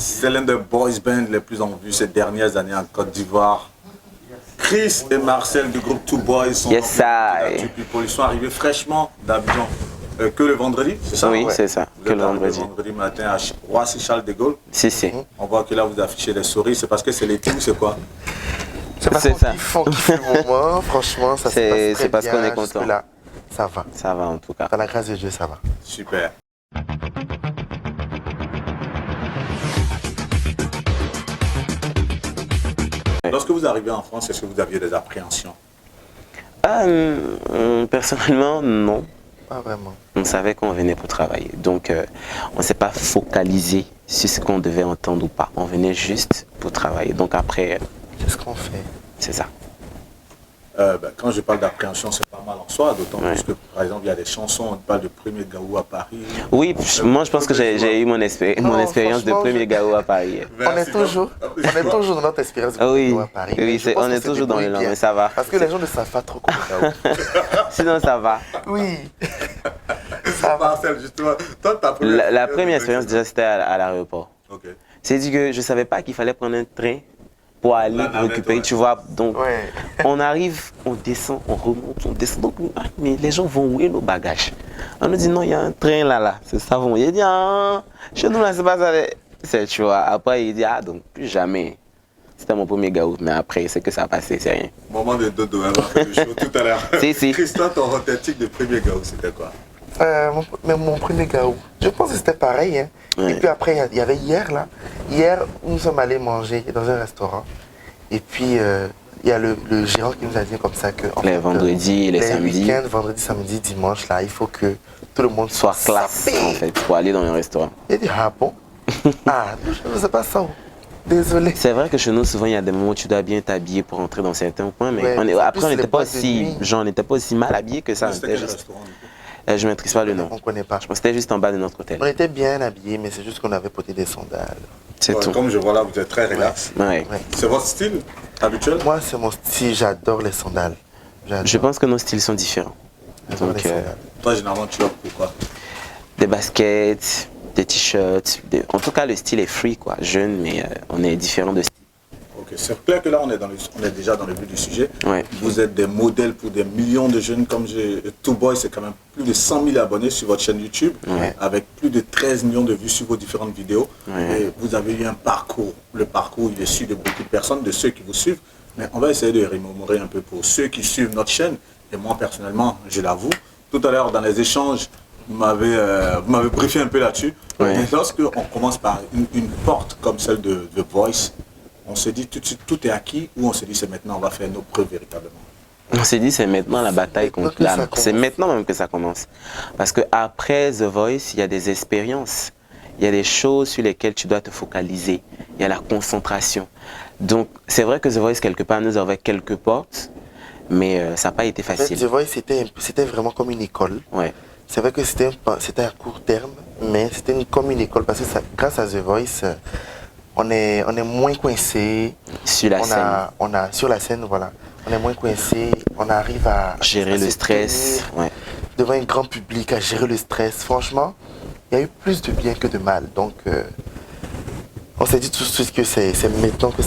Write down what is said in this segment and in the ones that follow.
C'est l'un des boys bands les plus en vue ces dernières années en Côte d'Ivoire. Chris et Marcel du groupe Two Boys sont Yes, sir. Ils sont arrivés fraîchement d'Abidjan. Que le vendredi, c'est ça? Oui, c'est ça. Vous Que êtes le arrivé vendredi. le vendredi matin à Roissy Charles de Gaulle. Si. On voit que là vous affichez les souris. C'est parce que c'est l'été ou c'est quoi? C'est parce qu'on kiffe le moment. Franchement, ça se passe très bien. C'est parce qu'on est content. Là, ça va. Ça va en tout cas. Par la grâce de Dieu, ça va. Super. Lorsque vous arrivez en France, est-ce que vous aviez des appréhensions? Personnellement, non. Pas vraiment. On savait qu'on venait pour travailler. Donc, on ne s'est pas focalisé sur ce qu'on devait entendre ou pas. On venait juste pour travailler. Donc après... C'est ce qu'on fait. C'est ça. Quand je parle d'appréhension, c'est pas mal en soi, d'autant plus que, par exemple, il y a des chansons, on parle de Premier Gaou à Paris. Oui, moi je pense que j'ai eu mon expérience de Premier Gaou à Paris. On est toujours dans notre expérience de Premier Gaou à Paris. Oui, on est toujours dans le nom, mais ça va. Parce que les gens ne savent pas trop comment Gaou. Sinon ça va. Oui. Ça va. Marcel, justement, toi, la première expérience déjà c'était à l'aéroport. Okay. C'est dit que je ne savais pas qu'il fallait prendre un train pour aller récupérer, tu vois. Donc, on arrive, on descend, on remonte, on descend. Donc, mais les gens vont où est nos bagages? On nous dit non, il y a un train là, c'est ça. Il dit, chez nous là, c'est pas ça. Tu vois, après, il dit, donc plus jamais. C'était mon premier Gaou, mais après, c'est que ça a passé, c'est rien. Moment de dodo, elle m'a fait le show tout à l'heure. Si. Christophe, ton authentique de Premier Gaou, c'était quoi? Mon premier Gaou, je pense que c'était pareil. Hein. Ouais. Et puis après, il y avait hier là. Hier, nous sommes allés manger dans un restaurant. Et puis, il y a le gérant qui nous a dit comme ça que... Les vendredis et les samedis. Week-ends, vendredi, samedi, dimanche, là, il faut que tout le monde soit classe en fait, pour aller dans un restaurant. Il dit, ah bon? Je ne sais pas ça. Désolé. C'est vrai que chez nous, souvent, il y a des moments où tu dois bien t'habiller pour entrer dans certains coins. Mais après, on n'était pas aussi mal habillés que ça. C'était juste... Je ne maîtrise pas le nom. On ne connaît pas. Je pense que c'était juste en bas de notre hôtel. On était bien habillés, mais c'est juste qu'on avait porté des sandales. C'est tout. Comme je vois là, vous êtes très relax. Ouais. C'est votre style habituel? Moi, c'est mon style. J'adore les sandales. Je pense que nos styles sont différents. Donc, toi, généralement, tu optes pour quoi? Des baskets, des t-shirts. En tout cas, le style est free, quoi. Jeune, mais on est différent de style. Ok, c'est clair que là, on est déjà dans le but du sujet. Ouais. Vous êtes des modèles pour des millions de jeunes. Comme Two Boys, c'est quand même plus de 100 000 abonnés sur votre chaîne YouTube, avec plus de 13 millions de vues sur vos différentes vidéos. Et vous avez eu un parcours. Le parcours, il est su de beaucoup de personnes, de ceux qui vous suivent. Mais on va essayer de remémorer un peu pour ceux qui suivent notre chaîne. Et moi, personnellement, je l'avoue, tout à l'heure, dans les échanges, vous m'avez briefé un peu là-dessus. Mais lorsque on commence par une porte comme celle de The Voice, on se dit tout de suite, tout est acquis, ou on se dit c'est maintenant, on va faire nos preuves véritablement? On s'est dit c'est maintenant la bataille contre l'âme. C'est maintenant même que ça commence. Parce qu'après The Voice, il y a des expériences. Il y a des choses sur lesquelles tu dois te focaliser. Il y a la concentration. Donc c'est vrai que The Voice, quelque part, nous avait quelques portes, mais ça n'a pas été facile. En fait, The Voice, c'était vraiment comme une école. Ouais. C'est vrai que c'était à court terme, mais c'était comme une école. Parce que grâce à The Voice, on est moins coincé. Sur la scène. Sur la scène, voilà. On est moins coincé. On arrive à gérer le stress. Devant un grand public, à gérer le stress. Franchement, il y a eu plus de bien que de mal. Donc, on s'est dit tout de suite que c'est maintenant que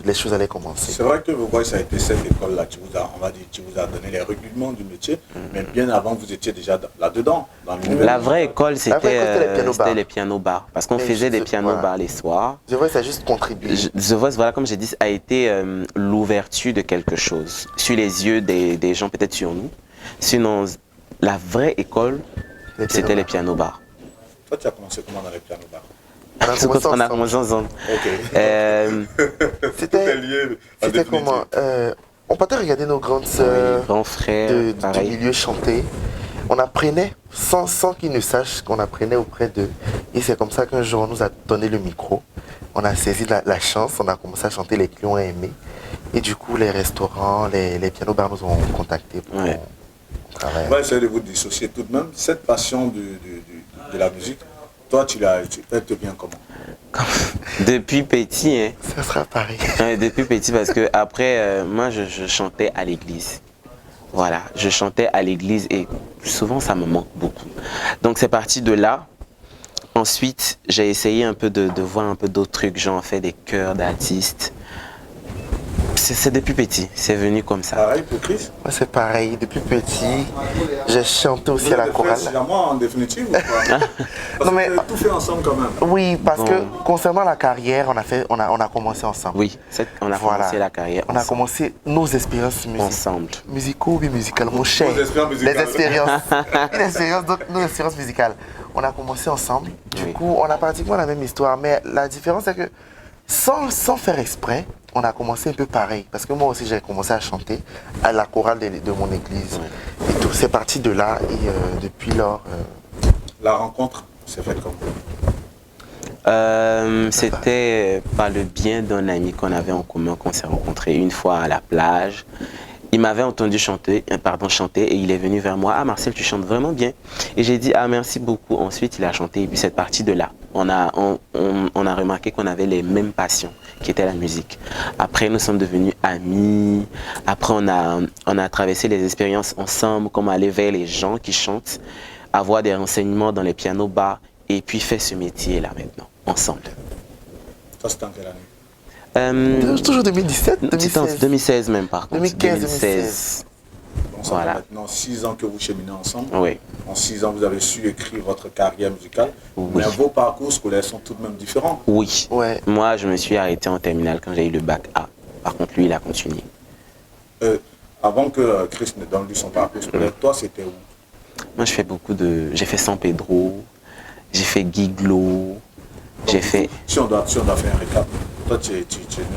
les choses allaient commencer. C'est vrai que vous voyez, ça a été cette école-là qui vous a donné les rudiments du métier, mais bien avant, vous étiez déjà là-dedans. La vraie école, c'était les pianos-bars. Parce qu'on faisait des pianos-bars les soirs. The Voice a juste contribué. The Voice, voilà, comme j'ai dit, a été l'ouverture de quelque chose. Sur les yeux des gens, peut-être sur nous. Sinon, la vraie école, c'était les pianos-bars. Toi, tu as commencé comment dans les pianos-bars? On a commencé ensemble. C'était comment on partait regarder nos grandes sœurs, grands frères, du milieu chanter. On apprenait sans qu'ils ne sachent qu'on apprenait auprès d'eux. Et c'est comme ça qu'un jour on nous a donné le micro. On a saisi la chance, on a commencé à chanter, les clients ont aimé. Et du coup les restaurants, les pianos-bars nous ont contactés pour travailler. On va essayer de vous dissocier tout de même. Cette passion de la musique, toi, elle te vient comment? Depuis petit, hein. Ça sera pareil. Depuis petit, parce que après, moi, je chantais à l'église. Voilà, je chantais à l'église et souvent, ça me manque beaucoup. Donc, c'est parti de là. Ensuite, j'ai essayé un peu de voir un peu d'autres trucs, genre fait des chœurs d'artistes. C'est depuis petit, c'est venu comme ça. Pareil pour Chris? Moi, c'est pareil. Depuis petit, j'ai chanté aussi à la chorale. C'est à moi en définitive ou pas? Parce Non, mais- que vous avez tout fait ensemble quand même. Oui, parce Bon. que concernant la carrière, on a commencé ensemble. Oui, on a Voilà. commencé la carrière On a ensemble. commencé nos expériences Ensemble. musicaux, oui, musicales, mon cher. Vos expériences musicales. Les expériences. Une expérience, donc nos expériences musicales. On a commencé ensemble. Du Oui. coup, on a pratiquement la même histoire. Mais la différence, c'est que sans faire exprès, on a commencé un peu pareil. Parce que moi aussi, j'ai commencé à chanter à la chorale de mon église. Et tout, c'est parti de là. Et depuis lors. La rencontre s'est faite comme C'était par le bien d'un ami qu'on avait en commun qu'on s'est rencontrés une fois à la plage. Il m'avait entendu chanter et il est venu vers moi. Ah Marcel, tu chantes vraiment bien. Et j'ai dit ah merci beaucoup. Ensuite il a chanté et puis cette partie de là, on a remarqué qu'on avait les mêmes passions qui étaient la musique. Après nous sommes devenus amis. Après on a traversé les expériences ensemble, comme aller vers les gens qui chantent, avoir des renseignements dans les pianos bars et puis faire ce métier là maintenant ensemble. ça. C'était en quelle année? Toujours 2017, C'était en 2016. 2016 même par contre. 2015, 2016. Donc ça Voilà. fait maintenant 6 ans que vous cheminez ensemble. Oui. En 6 ans, vous avez su écrire votre carrière musicale. Oui. Mais vos parcours scolaires sont tout de même différents. Oui. Ouais. Moi, je me suis arrêté en terminale quand j'ai eu le bac A. Par contre, lui, il a continué. Avant que Chris ne donne lui son parcours scolaire, toi, c'était où? Moi, je fais beaucoup de... J'ai fait San Pedro, j'ai fait Giglo, j'ai fait... Si on doit faire un récap, toi, tu es né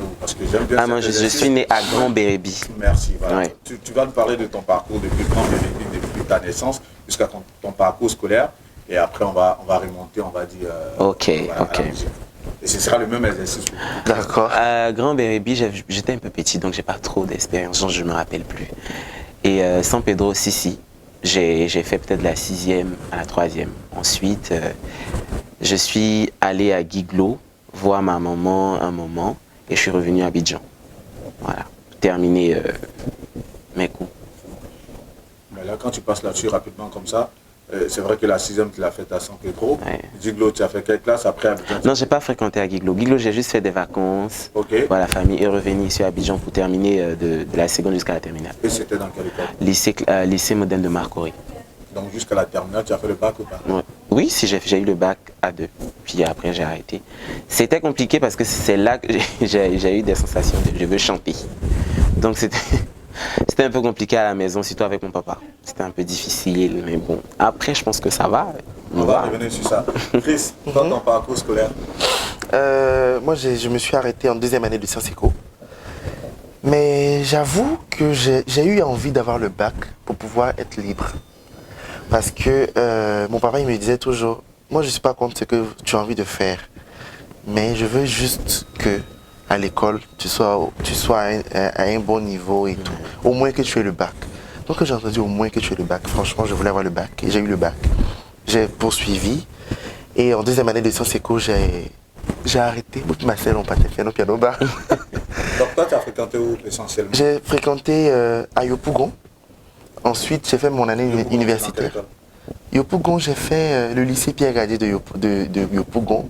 où? Parce que j'aime bien... Ah, moi, je suis né à Grand Bérébi. Merci. Voilà. Ouais. Tu vas nous parler de ton parcours depuis Grand Bérébi, depuis ta naissance jusqu'à ton parcours scolaire. Et après, on va remonter, on va dire... Ok, voilà, ok. à la musique. Et ce sera le même exercice. D'accord. À Grand Bérébi, j'étais un peu petit, donc j'ai pas trop d'expérience, genre je me rappelle plus. Et San Pedro, si. J'ai fait peut-être de la 6e à la 3e. Ensuite, je suis allé à Giglo, voir ma maman un moment, et je suis revenu à Abidjan. Voilà, terminer mes cours. Mais là, quand tu passes là-dessus rapidement comme ça, c'est vrai que la 6e, tu l'as faite à San Pedro. Ouais. Giglo, tu as fait quelle classe après Abidjan? Non, j'ai pas fréquenté à Giglo. Giglo, j'ai juste fait des vacances, Ok. voir la famille, et revenu ici à Abidjan pour terminer de la seconde jusqu'à la terminale. Et c'était dans quelle école? Lycée moderne de Marcory. Donc jusqu'à la terminale, tu as fait le bac ou pas? Ouais. Oui, si j'ai eu le bac A2, puis après j'ai arrêté. C'était compliqué parce que c'est là que j'ai eu des sensations de je veux chanter. Donc c'était un peu compliqué à la maison, surtout avec mon papa. C'était un peu difficile, mais bon. Après, je pense que ça va. On va revenir sur ça. Chris, toi, ton parcours scolaire? Moi, je me suis arrêté en 2e année de Sciences Éco. Mais j'avoue que j'ai eu envie d'avoir le bac pour pouvoir être libre. Parce que mon papa, il me disait toujours, moi, je ne suis pas contre ce que tu as envie de faire. Mais je veux juste que à l'école, tu sois à un bon niveau et tout. Au moins que tu aies le bac. Donc, quand j'ai entendu au moins que tu aies le bac, franchement, je voulais avoir le bac. Et j'ai eu le bac. J'ai poursuivi. Et en 2e année de Sciences Éco, j'ai arrêté. Ma sœur, on partait faire nos piano bar. Donc toi, tu as fréquenté où essentiellement? J'ai fréquenté à Yopougon. Ensuite, j'ai fait mon année Dans quelle universitaire. école? Yopougon, j'ai fait le lycée Pierre Gadier de Yopougon.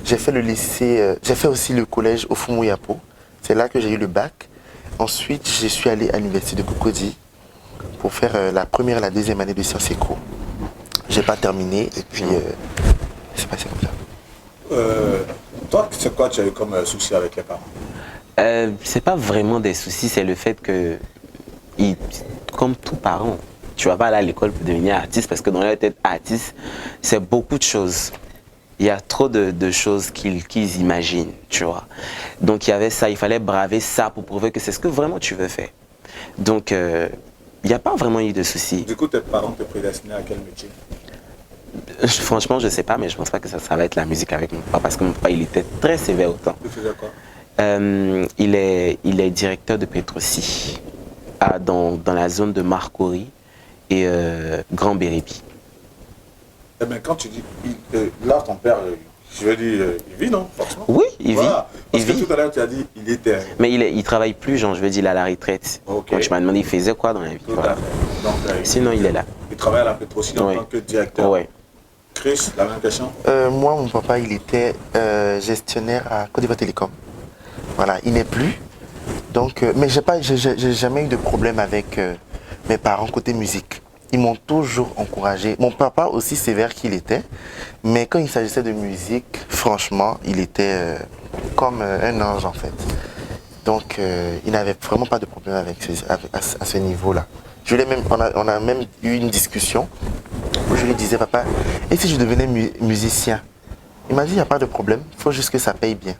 J'ai fait le lycée, j'ai fait aussi le collège au Ofumu-Yapo. C'est là que j'ai eu le bac. Ensuite, je suis allé à l'université de Cocody pour faire la première et la 2e année de Sciences Éco. J'ai pas terminé et puis c'est passé comme ça. Toi, c'est quoi tu as eu comme souci avec les parents? C'est pas vraiment des soucis, c'est le fait que, comme tout parent, tu vas pas aller à l'école pour devenir artiste parce que dans leur tête, artiste, c'est beaucoup de choses. Il y a trop de choses qu'ils imaginent, tu vois. Donc il y avait ça, il fallait braver ça pour prouver que c'est ce que vraiment tu veux faire. Donc il n'y a pas vraiment eu de soucis. Du coup, tes parents te prédestinaient à quel métier? Franchement, je sais pas, mais je pense pas que ça va être la musique avec mon papa parce que mon papa, il était très sévère autant. Tu faisais quoi? Il est directeur de Petrosi dans la zone de Marcory et Grand Bérébi. Eh bien, quand tu dis, là, ton père, je veux dire, il vit, non? Forcément. Oui, il Voilà. Parce vit. que tout à l'heure, tu as dit, il était... Mais il travaille plus, genre, je veux dire, il est à la retraite. Ok. Quand tu m'as demandé, il faisait quoi dans la vie? Tout Voilà. à fait. Donc, Sinon, il est là. il travaille à la Petrosi en Oui. tant que directeur. Ouais. Chris, la même question. Moi, mon papa, il était gestionnaire à Côte d'Ivoire Télécom. Voilà, il n'est plus. Donc, mais j'ai jamais eu de problème avec mes parents côté musique. Ils m'ont toujours encouragé. Mon papa, aussi sévère qu'il était, mais quand il s'agissait de musique, franchement, il était comme un ange en fait. Donc, il n'avait vraiment pas de problème à ce niveau-là. On a même eu une discussion où je lui disais, papa, et si je devenais musicien? Il m'a dit, il n'y a pas de problème, il faut juste que ça paye bien.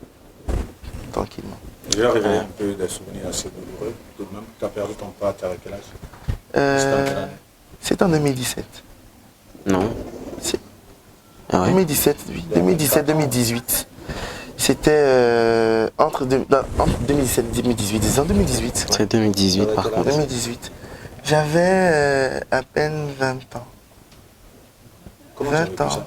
Tranquillement. Je vais révéler un peu des souvenirs assez douloureux. Tout de même, tu as perdu ton père, tu as quel âge? C'est en 2017. Non. Ah ouais. 2017, oui. 2017-2018. C'était entre 2017 et 2018. Disons 2018. Ouais. C'est 2018 par contre. 2018. J'avais à peine 20 ans. Comment 20 ans. Ça?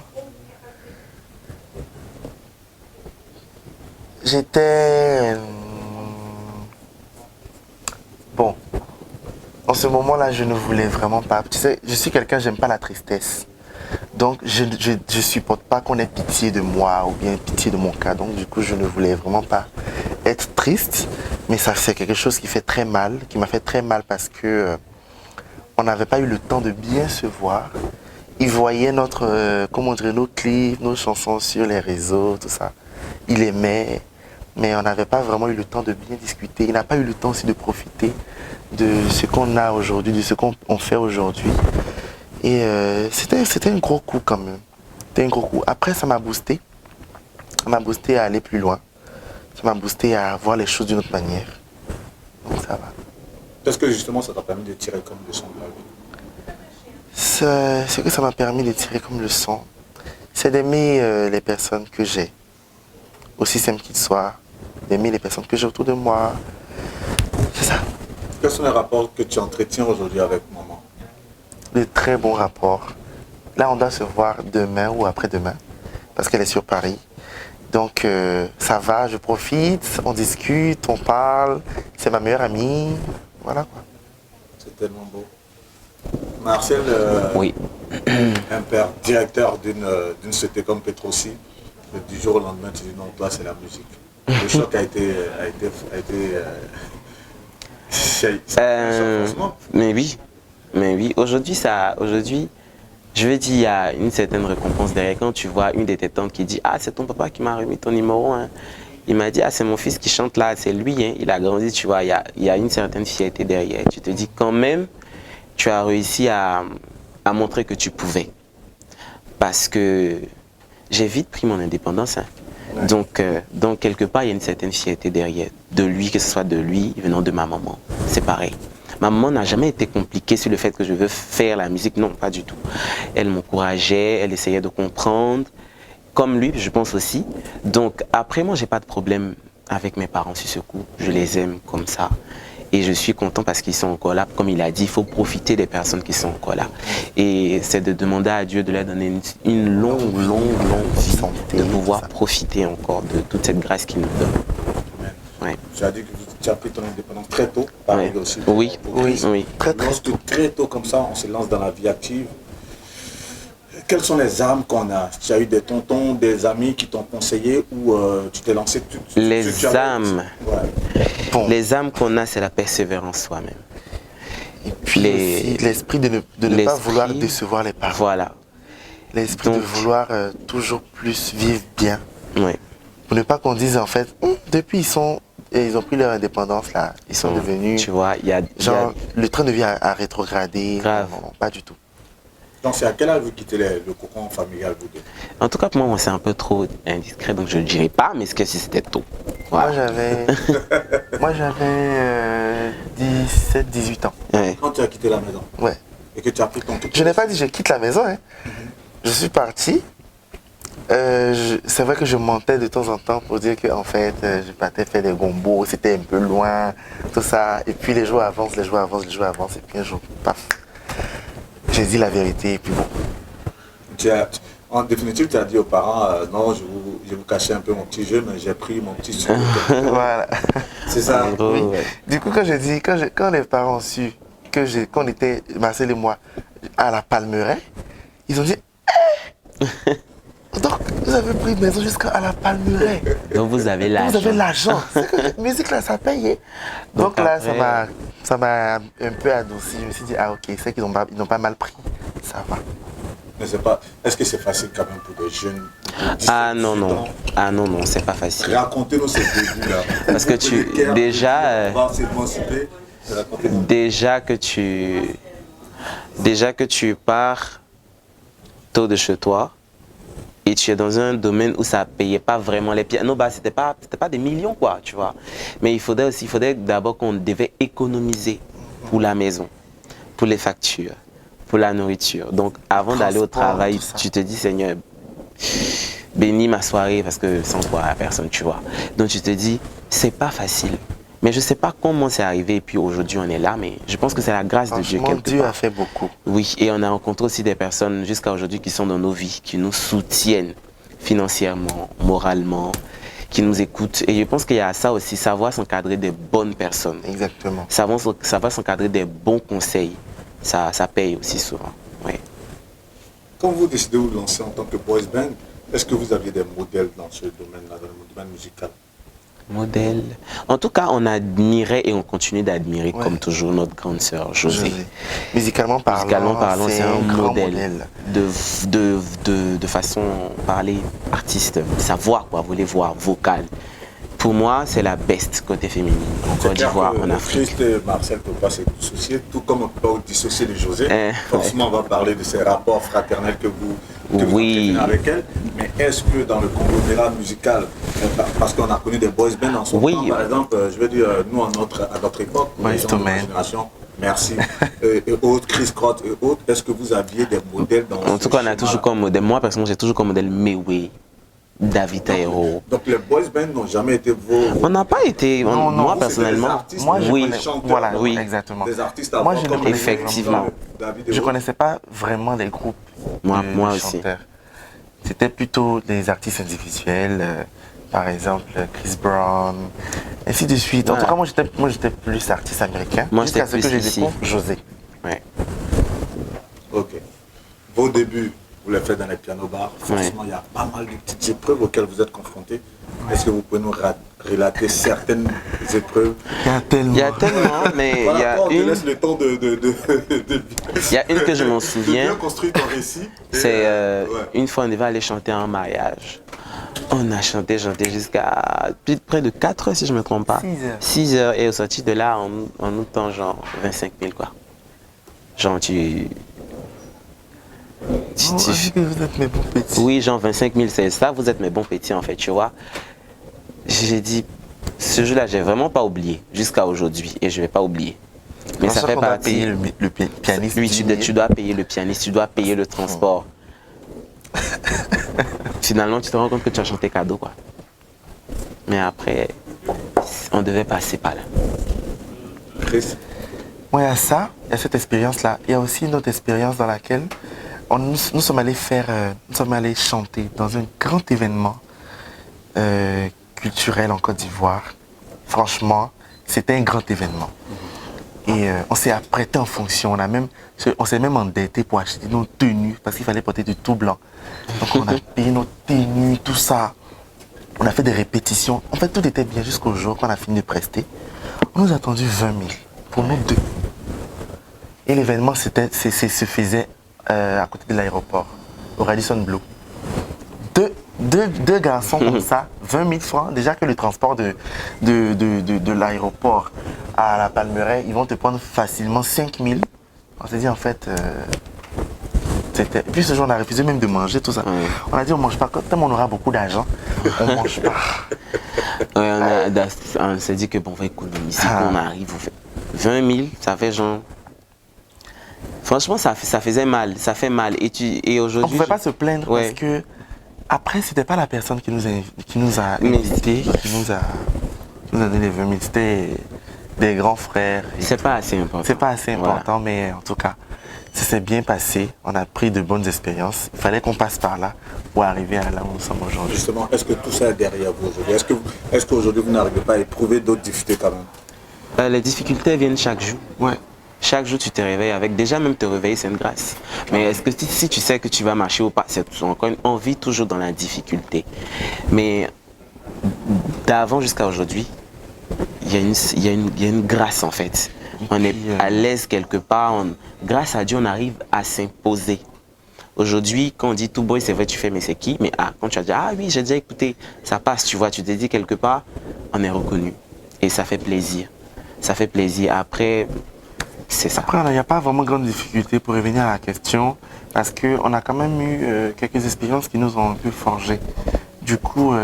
J'étais... Bon. En ce moment-là, je ne voulais vraiment pas. Tu sais, je suis quelqu'un, j'aime pas la tristesse. Donc, je supporte pas qu'on ait pitié de moi ou bien pitié de mon cas. Donc, du coup, je ne voulais vraiment pas être triste. Mais ça, c'est quelque chose qui fait très mal, qui m'a fait très mal parce que on n'avait pas eu le temps de bien se voir. Il voyait comment dire, nos clips, nos chansons sur les réseaux, tout ça. Il aimait, mais on n'avait pas vraiment eu le temps de bien discuter. Il n'a pas eu le temps aussi de profiter de ce qu'on a aujourd'hui, de ce qu'on fait aujourd'hui. Et c'était un gros coup quand même. C'était un gros coup. Après, ça m'a boosté. Ça m'a boosté à aller plus loin. Ça m'a boosté à voir les choses d'une autre manière. Donc ça va. Est-ce que justement ça t'a permis de tirer comme leçon de la vie? Ce que ça m'a permis de tirer comme leçon, c'est d'aimer les personnes que j'ai. Aussi simples qu'ils soient. D'aimer les personnes que j'ai autour de moi. C'est ça. Quels sont les rapports que tu entretiens aujourd'hui avec maman? De très bons rapports. Là, on doit se voir demain ou après-demain, parce qu'elle est sur Paris. Donc, ça va, je profite, on discute, on parle. C'est ma meilleure amie. Voilà quoi. C'est tellement beau. Marcel, Oui. un père directeur d'une société comme Petrosi, du jour au lendemain, tu dis non, toi, c'est la musique. Le choc a été mais oui, aujourd'hui, je veux dire, il y a une certaine récompense derrière. Quand tu vois une de tes tantes qui dit, ah, c'est ton papa qui m'a remis ton numéro 1. Il m'a dit, ah, c'est mon fils qui chante là, c'est lui, hein. Il a grandi, tu vois, il y a une certaine fierté derrière. Tu te dis, quand même, tu as réussi à montrer que tu pouvais. Parce que j'ai vite pris mon indépendance, hein. Ouais. Donc, quelque part, il y a une certaine fierté derrière. De lui, que ce soit de lui, venant de ma maman. C'est pareil. Ma maman n'a jamais été compliquée sur le fait que je veux faire la musique. Non, pas du tout. Elle m'encourageait, elle essayait de comprendre. Comme lui, je pense aussi. Donc, après, moi, j'ai pas de problème avec mes parents sur ce coup. Je les aime comme ça. Et je suis content parce qu'ils sont encore là. Comme il a dit, il faut profiter des personnes qui sont encore là. Et c'est de demander à Dieu de leur donner une longue vie, de pouvoir profiter encore de toute cette grâce qu'il nous donne. Ouais. Tu as dit que tu as pris ton indépendance très tôt, pareil aussi. Oui. Très tôt comme ça, on se lance dans la vie active. Quelles sont les armes qu'on a? Tu as eu des tontons, des amis qui t'ont conseillé ou tu t'es lancé tout de suite? Les armes. Ouais. Bon. Les armes qu'on a, c'est la persévérance soi-même. Et puis l'esprit de ne pas vouloir décevoir les parents. Voilà. L'esprit de vouloir toujours plus vivre bien. Oui. Pour ne pas qu'on dise en fait, depuis ils ont pris leur indépendance là, ils sont devenus... Tu vois, le train de vie a rétrogradé. Grave. Non, pas du tout. Donc c'est à quel âge vous quittez le cocon familial vous deux? En tout cas pour moi c'est un peu trop indiscret donc je ne dirais pas, mais ce que si c'était tôt. Voilà. Moi j'avais 17-18 ans. Ouais. Quand tu as quitté la maison? Ouais. Et que tu as pris ton tout. Je n'ai pas dit je quitte la maison. Hein. Je suis parti. C'est vrai que je mentais de temps en temps pour dire que en fait je partais faire des gombos, c'était un peu loin, tout ça. Et puis les jours avancent, et puis un jour, paf. J'ai dit la vérité et puis bon. En définitive, tu as dit aux parents, non, je vous cachais un peu mon petit jeu, mais j'ai pris mon petit sucre. Voilà. C'est ça. Oui. Du coup, quand les parents ont su qu'on était, Marcel et moi, à la Palmeraie, ils ont dit, Donc, vous avez pris une maison jusqu'à la Palmeraie. Donc vous avez l'argent. Vous avez l'argent. C'est que la musique, là, ça paye. Hein. Donc là, après... ça m'a un peu adouci. Je me suis dit, ah ok, c'est qu'ils n'ont pas mal pris. Ça va. Mais c'est pas... Est-ce que c'est facile quand même pour des jeunes de Ah non, non. Ah non, non, c'est pas facile. Racontez-nous ces débuts-là. Parce que tu... Déjà... Déjà que tu pars tôt de chez toi, et tu es dans un domaine où ça ne payait pas vraiment les pianos, bah, c'était pas des millions, quoi, tu vois. Mais il faudrait d'abord qu'on devait économiser pour la maison, pour les factures, pour la nourriture. Donc, avant d'aller au travail, tu te dis, Seigneur, bénis ma soirée, parce que sans toi, personne, tu vois. Donc, tu te dis, c'est pas facile. Mais je ne sais pas comment c'est arrivé, et puis aujourd'hui, on est là, mais je pense que c'est la grâce de Dieu quelque part. Dieu a fait beaucoup. Oui, et on a rencontré aussi des personnes jusqu'à aujourd'hui qui sont dans nos vies, qui nous soutiennent financièrement, moralement, qui nous écoutent. Et je pense qu'il y a ça aussi, savoir s'encadrer des bonnes personnes. Exactement. Savoir s'encadrer des bons conseils, ça paye aussi souvent. Oui. Quand vous décidez de vous lancer en tant que boys band, est-ce que vous aviez des modèles dans ce domaine-là, dans le domaine musical? Modèle. En tout cas, on admirait et on continue d'admirer, comme toujours, notre grande sœur José. Musicalement parlant, c'est un modèle. De façon parler artiste, sa voix, quoi, vous voulez voir, vocale. Pour moi, c'est la best côté féminine en Côte d'Ivoire, en Afrique. Christ et Marcel ne peuvent pas se dissocier, tout comme on ne peut pas dissocier de José. Forcément, on va parler de ces rapports fraternels que vous avez avec elle. Mais est-ce que dans le conglomérat musical, parce qu'on a connu des boys bands en son temps, par exemple, je veux dire, nous à notre époque, les gens de ma génération, merci, et autres, Chris Crott et autres, est-ce que vous aviez des modèles dans En tout cas, on a toujours comme modèle, moi personnellement, j'ai toujours comme modèle Mewe, David Taïro. Donc les boys bands n'ont jamais été vos... On n'a pas été, moi personnellement, oui, exactement. Des artistes moi, effectivement. Je ne connaissais pas vraiment des groupes moi de aussi. chanteurs. C'était plutôt des artistes individuels, par exemple Chris Brown, ainsi de suite. En tout cas, moi j'étais plus artiste américain. Moi j'étais plus que je découvre José. Ouais. Ok. Vos débuts, vous les faites dans les pianos bars. Forcément, il y a pas mal de petites épreuves auxquelles vous êtes confrontés. Est-ce que vous pouvez nous relater certaines épreuves? Il y a tellement, mais il y a une... laisse le temps de... Il y a une que je m'en souviens. De bien construire ton récit. C'est une fois on devait aller chanter un mariage. On a chanté jusqu'à près de 4 heures si je ne me trompe pas. 6 heures. Et au sorti de là, on nous tend genre 25 000 quoi. Genre tu vous êtes mes bons petits. Oui, genre 25 000, c'est ça, vous êtes mes bons petits en fait, tu vois. J'ai dit, ce jeu-là, j'ai vraiment pas oublié jusqu'à aujourd'hui et je vais pas oublier. Mais ça fait partie. Payer le pianiste. Oui, tu dois payer le pianiste, tu dois payer le transport. Finalement, tu te rends compte que tu as chanté cadeau, quoi. Mais après, on devait passer par là. Chris? Oui, il y a ça, il y a cette expérience-là. Il y a aussi une autre expérience dans laquelle nous sommes allés chanter dans un grand événement culturel en Côte d'Ivoire. Franchement, c'était un grand événement. Et on s'est apprêté en fonction. On s'est même endetté pour acheter nos tenues parce qu'il fallait porter du tout blanc. Donc on a payé nos tenues, tout ça. On a fait des répétitions. En fait, tout était bien jusqu'au jour qu'on a fini de prester. On nous a attendu 20 000 pour nous deux. Et l'événement se faisait à côté de l'aéroport, au Radisson Blu. Deux garçons comme ça, 20 000 francs. Déjà que le transport de l'aéroport à la Palmeraie, ils vont te prendre facilement 5 000. On s'est dit en fait, et puis ce jour on a refusé même de manger, tout ça. On a dit on mange pas, comme on aura beaucoup d'argent, on mange pas. On s'est dit que bon, on va économiser, qu'on arrive, on fait 20 000, ça fait genre... Franchement, ça faisait mal, ça fait mal. Et aujourd'hui... On ne pouvait pas se plaindre parce que après, c'était pas la personne qui nous a invités, qui nous a donné les 20 000, c'était des grands frères. C'est pas assez important. C'est pas assez important, mais en tout cas, ça s'est bien passé. On a pris de bonnes expériences. Il fallait qu'on passe par là pour arriver à là où nous sommes aujourd'hui. Justement, est-ce que tout ça est derrière vous aujourd'hui? Est-ce qu'aujourd'hui, vous n'arrivez pas à éprouver d'autres difficultés quand même? Les difficultés viennent chaque jour. Ouais. Chaque jour, tu te réveilles avec. Déjà, même te réveiller, c'est une grâce. Mais est-ce que si tu sais que tu vas marcher ou pas, on vit toujours dans la difficulté. Mais d'avant jusqu'à aujourd'hui, il y a une grâce en fait. On est à l'aise quelque part. Grâce à Dieu, on arrive à s'imposer. Aujourd'hui, quand on dit tout boy, c'est vrai, tu fais, mais c'est qui? Mais quand tu as dit, ah oui, j'ai déjà écouté, ça passe, tu vois, tu te dis quelque part, on est reconnu. Et ça fait plaisir. Ça fait plaisir. Après, c'est ça. Après, il n'y a pas vraiment grande difficulté pour revenir à la question, parce qu'on a quand même eu quelques expériences qui nous ont un peu forgé. Du coup,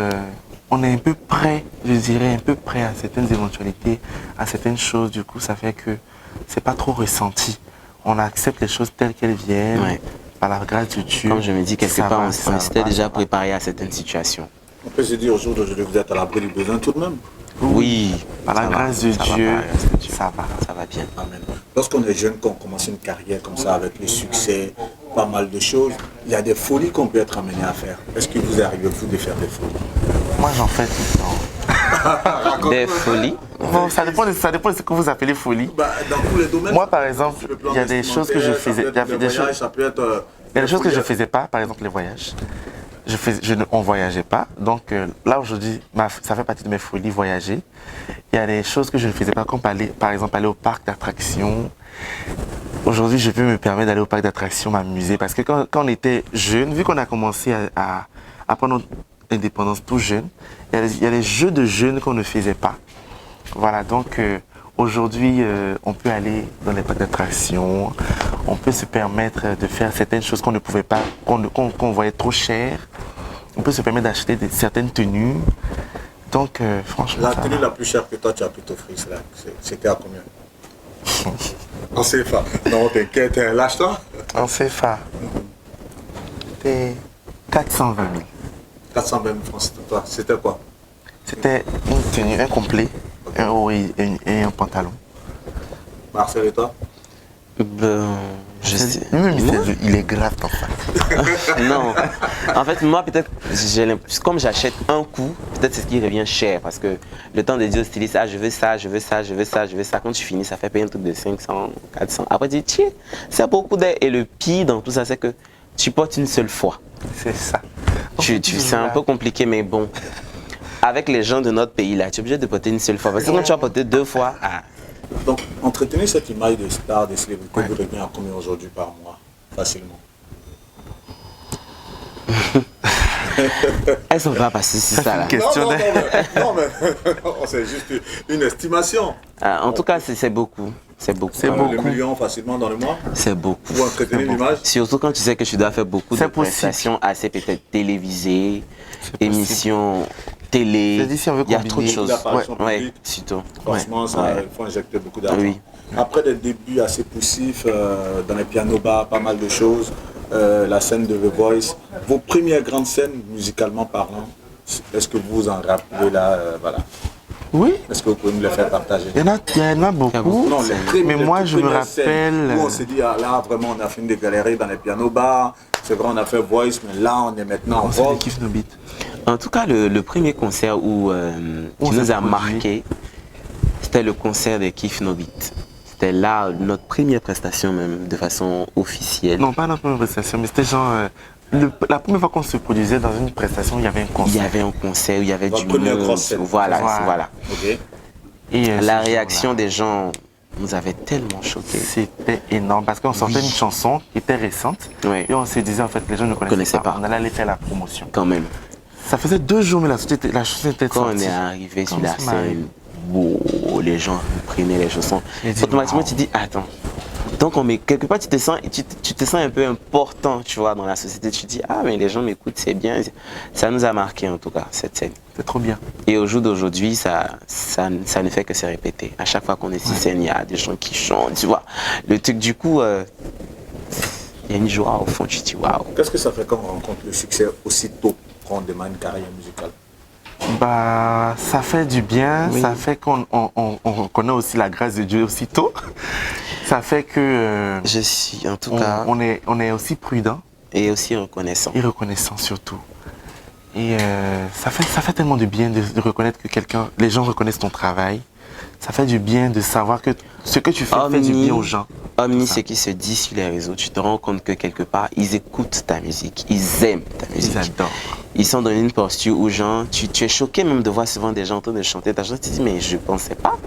on est un peu prêt, je dirais, un peu prêt à certaines éventualités, à certaines choses. Du coup, ça fait que c'est pas trop ressenti. On accepte les choses telles qu'elles viennent, Ouais. par la grâce de Dieu. Comme je me dis, quelque Ça part, va, on ça s'était va, déjà ça va. préparé à certaines situations. On peut se dire au jour d'aujourd'hui, vous êtes à l'abri du besoin tout de même. Oui, Par la ça va, grâce de ça va, Dieu, par la grâce de Dieu. ça va. Ça va bien. Amen. Lorsqu'on est jeune, qu'on commence une carrière comme ça, avec le succès, pas mal de choses, il y a des folies qu'on peut être amené à faire. Est-ce que vous arrivez, vous, de faire des folies? Moi, j'en fais tout le temps. Des folies. Bon, ça dépend de ce que vous appelez folie. Bah, dans tous les domaines. Moi, par exemple, sur le plan il y a des choses que je faisais. Ça peut être des voyages, ça peut être. Il y a des choses que je ne faisais pas, par exemple les voyages. On ne voyageait pas. Donc là, aujourd'hui, ça fait partie de mes folies, voyager. Il y a des choses que je ne faisais pas, comme par exemple aller au parc d'attractions. Aujourd'hui, je peux me permettre d'aller au parc d'attractions, m'amuser. Parce que quand on était jeune, vu qu'on a commencé à prendre notre indépendance tout jeune, il y a des jeux de jeunes qu'on ne faisait pas. Voilà, donc aujourd'hui, on peut aller dans les parcs d'attractions, on peut se permettre de faire certaines choses qu'on ne pouvait pas, qu'on voyait trop cher. On peut se permettre d'acheter certaines tenues. Donc, franchement, La tenue la plus chère que toi, tu as pu t'offrir, c'était à combien? On sait pas. Non, t'inquiète, lâche-toi. en CFA, c'était 420 000. 420 000 francs, c'était toi. C'était quoi? C'était une tenue, un complet, un haut et un pantalon. Marcel et toi? Ben, je sais. Lui-même, il est grave dans ça. Non. En fait, moi, peut-être, comme j'achète un coup, peut-être c'est ce qui revient cher. Parce que le temps de dire au styliste, ah, je veux ça, je veux ça, je veux ça, je veux ça. Quand tu finis, ça fait payer un truc de 500, 400. Après, tu dis, tiens, c'est beaucoup d'aide. Et le pire dans tout ça, c'est que tu portes une seule fois. C'est ça. C'est un peu compliqué, mais bon. Avec les gens de notre pays, là, tu es obligé de porter une seule fois. Parce que quand tu vas porter deux fois, ah. Donc, entretenir cette image de star, de célébrité, vous revient à combien aujourd'hui par mois, facilement? Elles sont pas passées si ça là. Non, mais c'est juste une estimation. En tout cas, c'est beaucoup. C'est beaucoup. C'est beaucoup. Le million facilement dans le mois. C'est beaucoup. Pour entretenir l'image. Surtout quand tu sais que tu dois faire beaucoup de C'est possible. prestations assez peut-être télévisées, émissions télé. C'est dit, si on veut Il y a trop de combiner. choses. L'apparition Ouais, publique. surtout. Franchement, ça, Ouais. il faut injecter beaucoup d'argent. Oui. Après des débuts assez poussifs dans les pianos-bars, pas mal de choses, la scène de The Voice, vos premières grandes scènes, musicalement parlant, est-ce que vous vous en rappelez là, voilà. Oui, Est-ce que vous pouvez nous les faire partager? il y en a beaucoup. Non, Mais moi, je me premières scènes rappelle. où on s'est dit, ah, là, vraiment, on a fini de galérer dans les pianos-bars. C'est vrai, on a fait Voice, mais là, on est maintenant en C'est vogue. les Kiff No Beat. En tout cas, le premier concert qui On nous s'est a produit. marqué, c'était le concert de Kiff No Beat. C'était là notre première prestation même, de façon officielle. Non, pas la première prestation, mais c'était genre. La première fois qu'on se produisait dans une prestation, il y avait un Il concert. y avait un concert, il y avait Votre du première monde. grosse scène. Voilà, Voilà. voilà. Ok. Et La ce réaction jour-là, des gens nous avait tellement choqués. c'était énorme parce qu'on sortait Oui. une chanson qui était récente Oui. et on se disait en fait les gens ne connaissaient Connaissaient pas. pas. On allait aller faire la promotion. Quand même. Ça faisait 2 jours mais la chanson était Quand on sortie. est arrivé sur Comme la ça m'arrive. scène, wow, les gens prenaient les chansons. J'ai dit, Automatiquement, wow. tu dis, attends. Donc, quelque part, tu te sens un peu important, tu vois, dans la société. Tu te dis, ah, mais les gens m'écoutent, c'est bien. Ça nous a marqué, en tout cas, cette scène. C'est trop bien. Et au jour d'aujourd'hui, ça ne fait que se répéter. À chaque fois qu'on est sur scène, il y a des gens qui chantent, tu vois. Le truc, du coup, il y a une joie au fond, tu te dis, waouh. Qu'est-ce que ça fait quand on rencontre le succès aussitôt qu'on démarre une carrière musicale? Bah, ça fait du bien, Oui. ça fait qu'on reconnaît aussi la grâce de Dieu aussitôt. Ça fait que Je suis, en tout cas, on est aussi prudent et aussi reconnaissant. et reconnaissant surtout. Et ça fait tellement de bien de reconnaître que les gens reconnaissent ton travail. Ça fait du bien de savoir que ce que tu fais fait du bien aux gens. Omni, ce qui se dit sur les réseaux, tu te rends compte que quelque part, ils écoutent ta musique, ils aiment ta musique. Ils adorent. Ils sont dans une posture où, genre, tu es choqué même de voir souvent des gens en train de chanter ta chanson. Tu te dis, mais je ne pensais pas.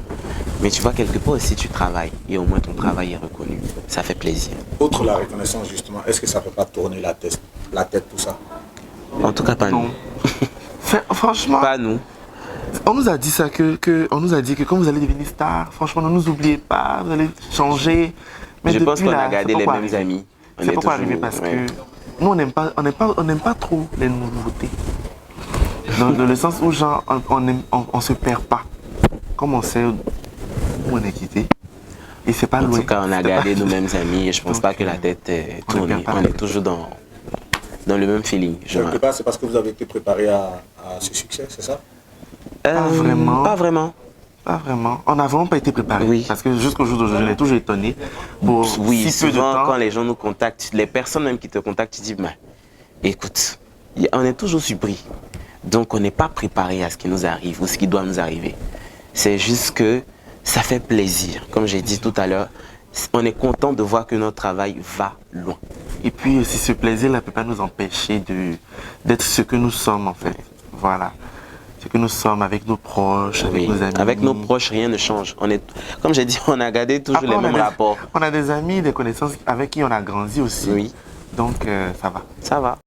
Mais tu vois, quelque part aussi, tu travailles et au moins ton travail est reconnu. Ça fait plaisir. Outre la reconnaissance, justement, est-ce que ça ne fait pas tourner la tête, tout ça? En tout cas, pas nous. Franchement, Pas nous. on nous a dit ça, on nous a dit que quand vous allez devenir star, franchement, ne nous oubliez pas, vous allez changer. Mais je pense qu'on a gardé les mêmes arriver. amis. C'est pourquoi arriver parce que nous, on n'aime pas trop les nouveautés. Dans le sens où, genre, on se perd pas. Comme on sait où on est quitté. Et c'est pas loin. En tout cas, on a gardé nos mêmes amis et je pense pas que la tête tourne. On est toujours dans le même feeling. Quelque part, c'est parce que vous avez été préparé à ce succès, c'est ça? Pas vraiment. Pas vraiment. Pas vraiment. On n'a vraiment pas été préparé. Oui. Parce que jusqu'au jour d'aujourd'hui, on est toujours étonné. Oui, si peu de souvent temps, quand les gens nous contactent, les personnes même qui te contactent, tu dis, bah, écoute, on est toujours surpris. Donc on n'est pas préparé à ce qui nous arrive ou ce qui doit nous arriver. C'est juste que ça fait plaisir. Comme j'ai dit tout à l'heure, on est content de voir que notre travail va loin. Et puis aussi ce plaisir-là ne peut pas nous empêcher d'être ce que nous sommes en fait. Voilà. Ce que nous sommes avec nos proches, avec nos amis. Avec nos proches, rien ne change. Comme j'ai dit, on a gardé toujours les mêmes rapports. On a des amis, des connaissances avec qui on a grandi aussi. Oui. Donc ça va. Ça va.